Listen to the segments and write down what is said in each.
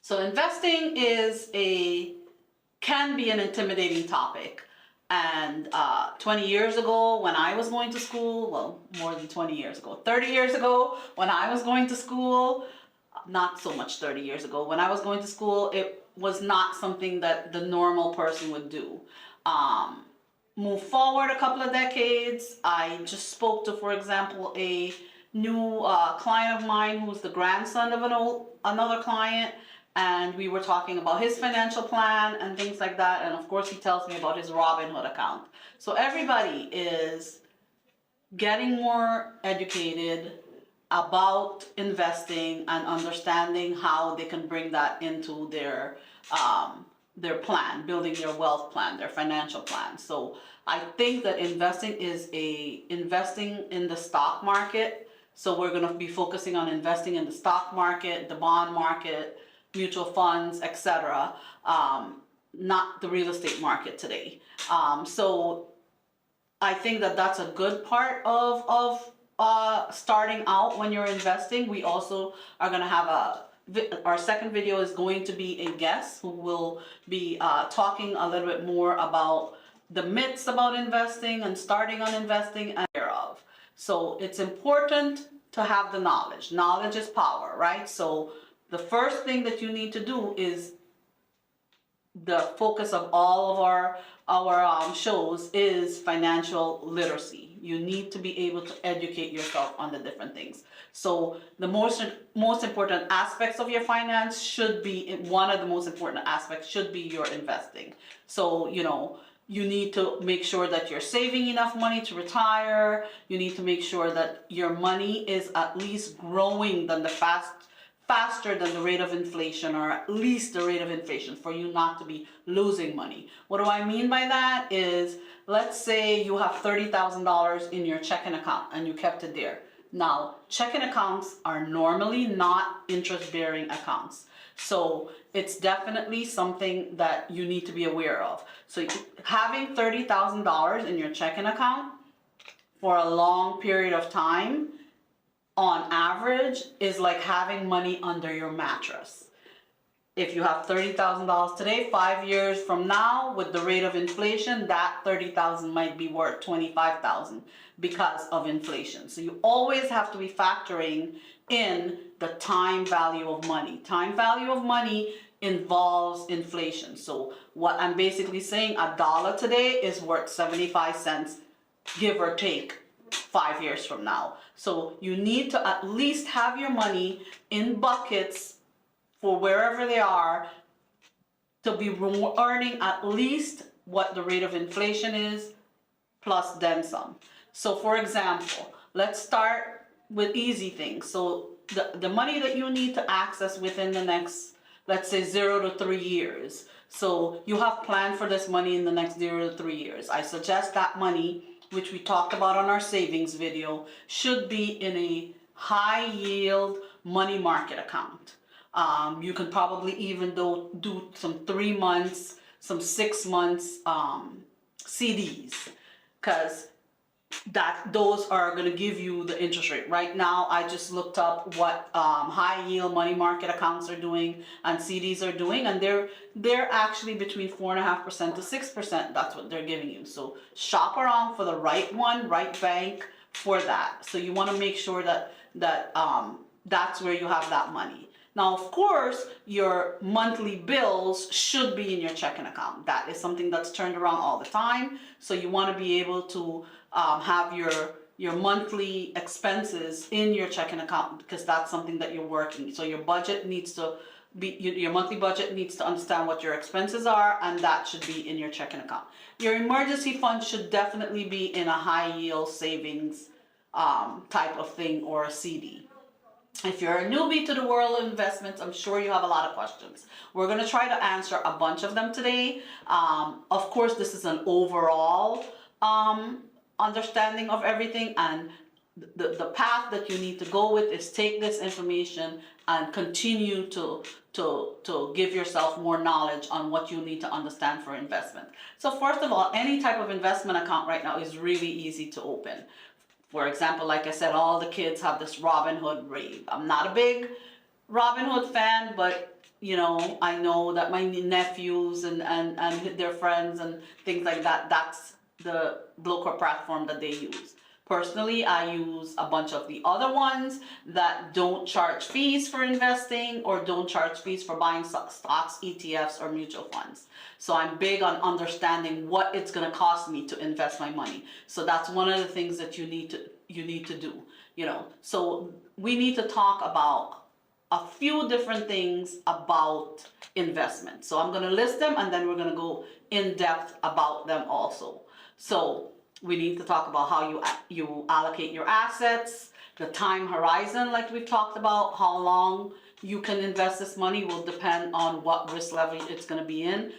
So investing can be an intimidating topic. And 20 years ago when I was going to school, well, more than 20 years ago, 30 years ago when I was going to school, not so much 30 years ago, when I was going to school, it was not something that the normal person would do. Move forward a couple of decades, I just spoke to, for example, a new client of mine who's the grandson of another client, and we were talking about his financial plan and things like that, and of course he tells me about his Robinhood account. So everybody is getting more educated about investing and understanding how they can bring that into their plan, building their wealth plan, their financial plan. So I think that investing is investing in the stock market. So we're going to be focusing on investing in the stock market, the bond market, mutual funds, etc., not the real estate market today. So I think that that's a good part of starting out when you're investing. We also are going to have our second video is going to be a guest who will be talking a little bit more about the myths about investing and starting on investing and thereof. So it's important to have the knowledge. Knowledge is power, right? So the first thing that you need to do is the focus of all of our shows is financial literacy. You need to be able to educate yourself on the different things. So the most important aspects of your finance should be, one of the most important aspects should be your investing. So, you need to make sure that you're saving enough money to retire. You need to make sure that your money is at least growing than faster than the rate of inflation, or at least the rate of inflation, for you not to be losing money. What do I mean by that is, let's say you have $30,000 in your checking account and you kept it there. Now, checking accounts are normally not interest-bearing accounts. So it's definitely something that you need to be aware of. So having $30,000 in your checking account for a long period of time, on average, is like having money under your mattress. If you have $30,000 today, 5 years from now, with the rate of inflation, that $30,000 might be worth $25,000 because of inflation. So you always have to be factoring in the time value of money. Time value of money involves inflation. So what I'm basically saying, $1 today is worth 75 cents, give or take, 5 years from now. So you need to at least have your money in buckets for wherever they are to be earning at least what the rate of inflation is, plus then some. So for example, let's start with easy things. So the money that you need to access within the next, let's say 0 to 3 years. So you have planned for this money in the next 0 to 3 years. I suggest that money, which we talked about on our savings video, should be in a high yield money market account. You can probably even do some 3 months, some 6 months CDs, because those are going to give you the interest rate. Right now, I just looked up what high yield money market accounts are doing and CDs are doing, and they're actually between 4.5% to 6%. That's what they're giving you. So shop around for the right one, right bank for that. So you want to make sure that that's where you have that money. Now, of course, your monthly bills should be in your checking account. That is something that's turned around all the time. So you want to be able to have your monthly expenses in your checking account, because that's something that you're working. So your budget needs to be, your monthly budget needs to understand what your expenses are, and that should be in your checking account. Your emergency fund should definitely be in a high yield savings type of thing, or a CD. If you're a newbie to the world of investments, I'm sure you have a lot of questions. We're going to try to answer a bunch of them today. Of course, this is an overall understanding of everything, and the path that you need to go with is take this information and continue to give yourself more knowledge on what you need to understand for investment. So first of all, any type of investment account right now is really easy to open. For example, like I said, all the kids have this Robinhood rave. I'm not a big Robinhood fan, but You know, I know that my nephews and their friends and things like that, that's the broker platform that they use. Personally, I use a bunch of the other ones that don't charge fees for investing or don't charge fees for buying stocks, ETFs, or mutual funds. So I'm big on understanding what it's going to cost me to invest my money. So that's one of the things that you need to do, you know. So we need to talk about a few different things about investment. So I'm going to list them and then we're going to go in depth about them also. So we need to talk about how you allocate your assets, the time horizon, like we've talked about. How long you can invest this money will depend on what risk level it's going to be in.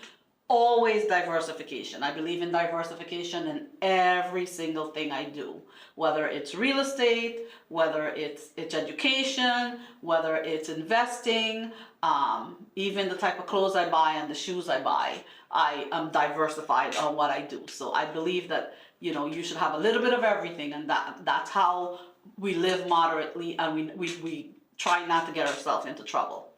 Always diversification. I believe in diversification in every single thing I do, whether it's real estate, whether it's education, whether it's investing, even the type of clothes I buy and the shoes I buy. I am diversified on what I do. So I believe that, you know, you should have a little bit of everything, and that's how we live moderately, and we try not to get ourselves into trouble.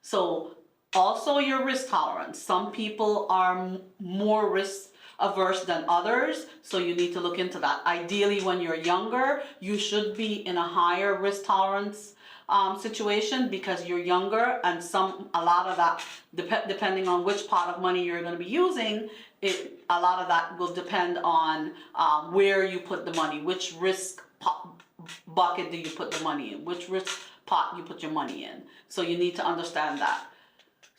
So also your risk tolerance. Some people are more risk averse than others, so you need to look into that. Ideally, when you're younger, you should be in a higher risk tolerance situation because you're younger, and a lot of that, depending on which pot of money you're going to be using, a lot of that will depend on where you put the money, which risk bucket do you put the money in, which risk pot you put your money in. So you need to understand that.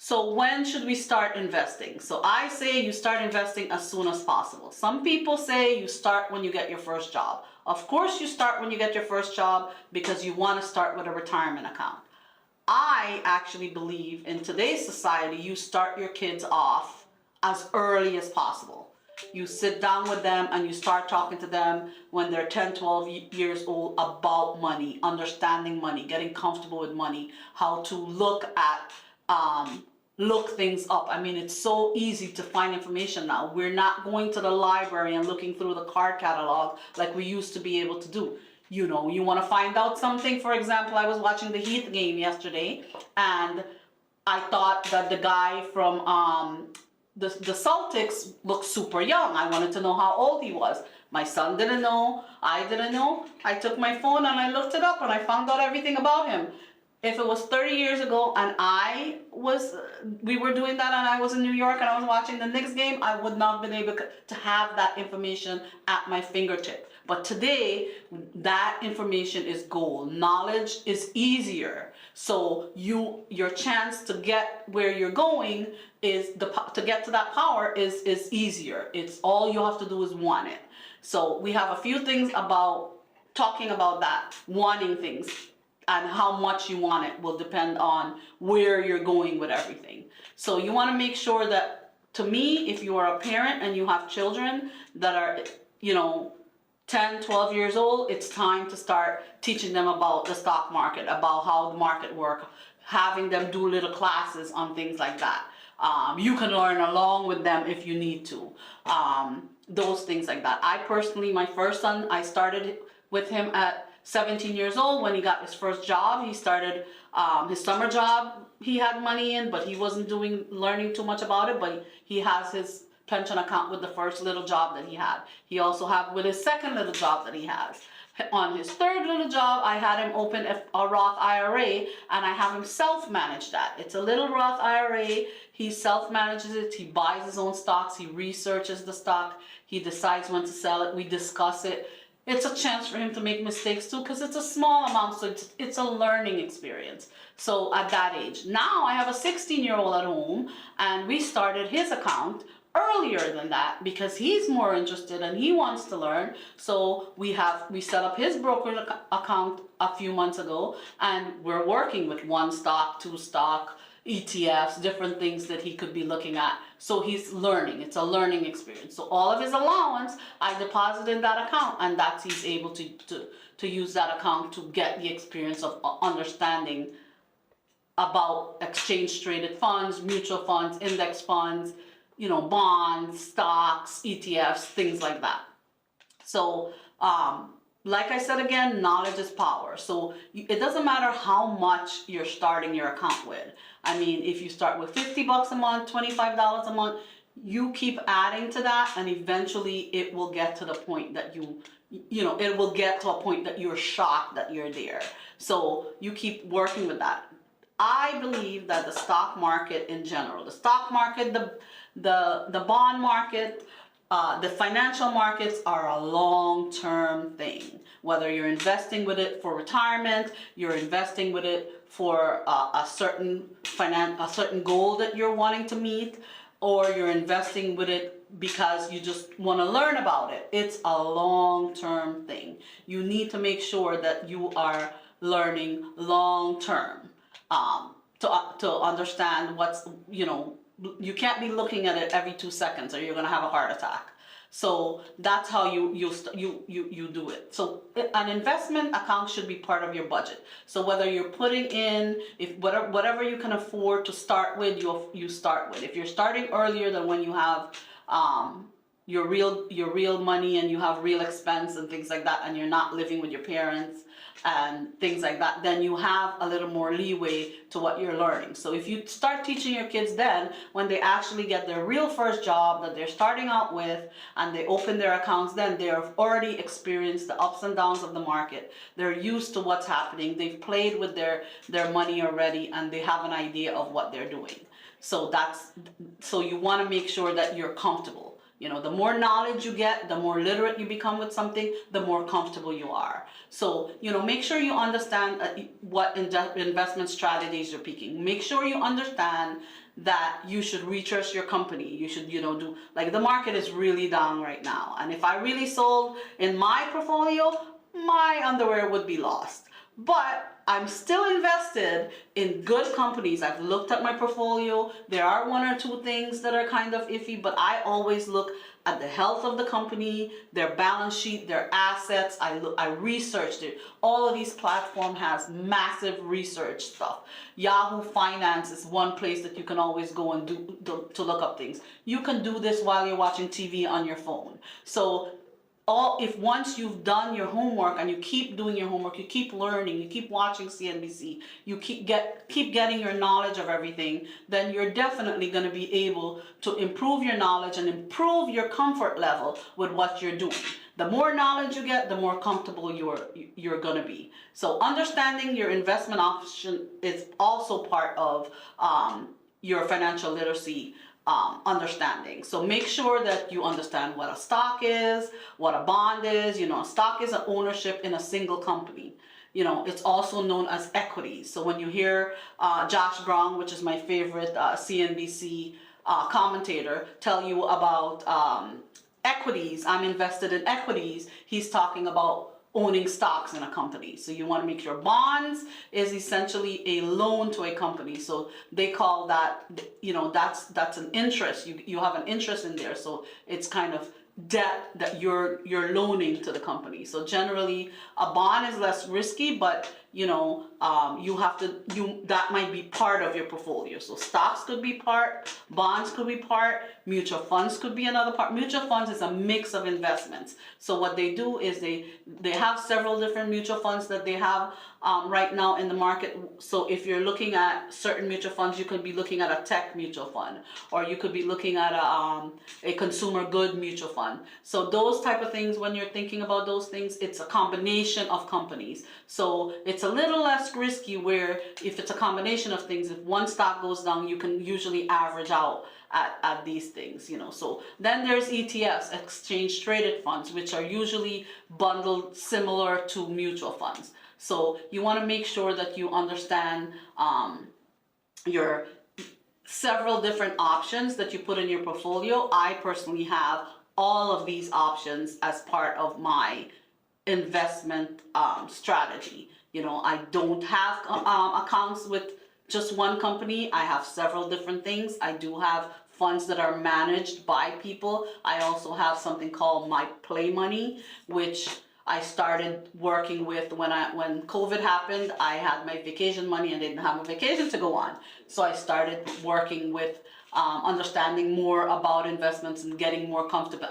So when should we start investing? So I say you start investing as soon as possible. Some people say you start when you get your first job. Of course you start when you get your first job because you want to start with a retirement account. I actually believe in today's society you start your kids off as early as possible. You sit down with them and you start talking to them when they're 10, 12 years old about money, understanding money, getting comfortable with money, how to look things up. I mean, it's so easy to find information now. We're not going to the library and looking through the card catalog like we used to be able to do. You know, you want to find out something. For example, I was watching the Heat game yesterday, and I thought that the guy from the Celtics looked super young. I wanted to know how old he was. My son didn't know. I didn't know. I took my phone and I looked it up and I found out everything about him. If it was 30 years ago and we were doing that and I was in New York and I was watching the Knicks game, I would not have been able to have that information at my fingertip. But today, that information is gold. Knowledge is easier. So your chance to get where you're going to get to that power is easier. It's all you have to do is want it. So we have a few things about talking about that, wanting things. And how much you want it will depend on where you're going with everything. So you want to make sure that, to me, if you are a parent and you have children that are, 10, 12 years old, it's time to start teaching them about the stock market, about how the market works, having them do little classes on things like that. You can learn along with them if you need to. Those things like that. I personally, my first son, I started with him at 17 years old when he got his first job. He started his summer job. He had money in, but he wasn't learning too much about it. But he has his pension account with the first little job that he had. He also have with his second little job that he has. On his third little job, I had him open a Roth IRA, and I have him self-manage that. It's a little Roth IRA. He self-manages it. He buys his own stocks. He researches the stock. He decides when to sell it. We discuss it. It's a chance for him to make mistakes too, because it's a small amount, so it's a learning experience. So at that age. Now I have a 16-year-old at home, and we started his account earlier than that because he's more interested and he wants to learn. So we set up his brokerage account a few months ago, and we're working with 1 stock, 2 stock, ETFs, different things that he could be looking at. So he's learning. It's a learning experience. So all of his allowance, I deposit in that account, and he's able to use that account to get the experience of understanding about exchange traded funds, mutual funds, index funds, bonds, stocks, ETFs, things like that. So, like I said again, knowledge is power. So it doesn't matter how much you're starting your account with. I mean, if you start with $50 a month, $25 a month, you keep adding to that, and eventually it will get to the point that it will get to a point that you're shocked that you're there. So you keep working with that. I believe that the stock market in general, the stock market, the bond market, the financial markets are a long-term thing. Whether you're investing with it for retirement, you're investing with it for a certain goal that you're wanting to meet, or you're investing with it because you just want to learn about it. It's a long-term thing. You need to make sure that you are learning long-term to understand what's, you can't be looking at it every 2 seconds or you're going to have a heart attack. So that's how you do it. So an investment account should be part of your budget. So whether you're putting in, whatever you can afford to start with, you start with. If you're starting earlier than when you have your real money and you have real expense and things like that, and you're not living with your parents and things like that, then you have a little more leeway to what you're learning. So if you start teaching your kids then, when they actually get their real first job that they're starting out with and they open their accounts, then they've already experienced the ups and downs of the market. They're used to what's happening. They've played with their money already, and they have an idea of what they're doing. So you want to make sure that you're comfortable. The more knowledge you get, the more literate you become with something, the more comfortable you are. So, make sure you understand what investment strategies you're picking. Make sure you understand that you should research your company. You should, do, like, the market is really down right now. And if I really sold in my portfolio, my underwear would be lost. But I'm still invested in good companies. I've looked at my portfolio. There are 1 or 2 things that are kind of iffy, but I always look at the health of the company, their balance sheet, their assets. I researched it. All of these platforms has massive research stuff. Yahoo Finance is one place that you can always go and to look up things. You can do this while you're watching TV on your phone. So if once you've done your homework and you keep doing your homework, you keep learning, you keep watching CNBC, you keep getting your knowledge of everything, then you're definitely going to be able to improve your knowledge and improve your comfort level with what you're doing. The more knowledge you get, the more comfortable you're going to be. So understanding your investment option is also part of your financial literacy understanding. So make sure that you understand what a stock is, what a bond is. A stock is an ownership in a single company. It's also known as equities. So when you hear Josh Brown, which is my favorite CNBC commentator, tell you about equities, I'm invested in equities, he's talking about owning stocks in a company. So you want to make sure bonds is essentially a loan to a company. So they call that, that's an interest. You have an interest in there. So it's kind of debt that you're loaning to the company. So generally a bond is less risky, but that might be part of your portfolio. So stocks could be part, bonds could be part, mutual funds could be another part. Mutual funds is a mix of investments. So what they do is they have several different mutual funds that they have right now in the market. So if you're looking at certain mutual funds, you could be looking at a tech mutual fund, or you could be looking at a consumer good mutual fund. So those type of things, when you're thinking about those things, it's a combination of companies. So it's a little less risky, where if it's a combination of things, if one stock goes down, you can usually average out at these things, So then there's ETFs, exchange traded funds, which are usually bundled similar to mutual funds. So you want to make sure that you understand your several different options that you put in your portfolio. I personally have all of these options as part of my investment strategy. I don't have accounts with just one company. I have several different things. I do have funds that are managed by people. I also have something called my play money, which I started working with when COVID happened. I had my vacation money and didn't have a vacation to go on. So I started working with understanding more about investments and getting more comfortable.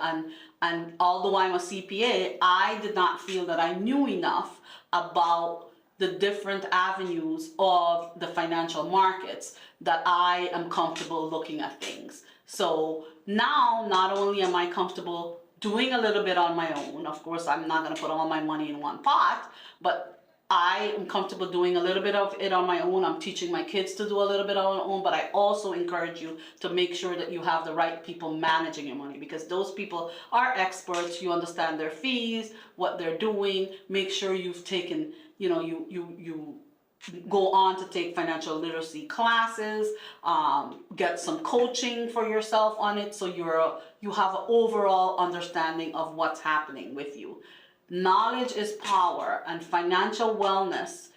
And although I'm a CPA, I did not feel that I knew enough about the different avenues of the financial markets that I am comfortable looking at things. So now, not only am I comfortable doing a little bit on my own, of course, I'm not going to put all my money in one pot, but I am comfortable doing a little bit of it on my own. I'm teaching my kids to do a little bit on their own, but I also encourage you to make sure that you have the right people managing your money, because those people are experts. You understand their fees, what they're doing. Make sure you've taken, you go on to take financial literacy classes, get some coaching for yourself on it, so you have an overall understanding of what's happening with you. Knowledge is power, and financial wellness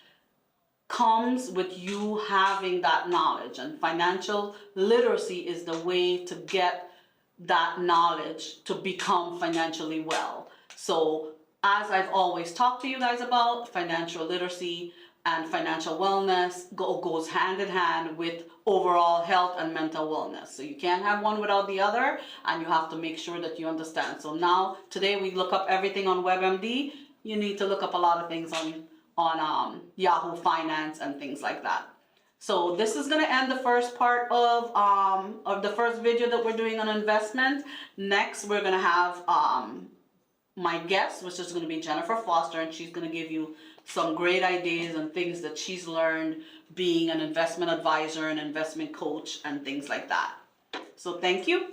comes with you having that knowledge, and financial literacy is the way to get that knowledge to become financially well. So as I've always talked to you guys about, financial literacy and financial wellness goes hand in hand with overall health and mental wellness. So you can't have one without the other, and you have to make sure that you understand. So now, today we look up everything on WebMD. You need to look up a lot of things on Yahoo Finance and things like that. So this is going to end the first part of the first video that we're doing on investment. Next, we're going to have my guest, which is going to be Jennifer Foster, and she's going to give you some great ideas and things that she's learned being an investment advisor and investment coach and things like that. So thank you.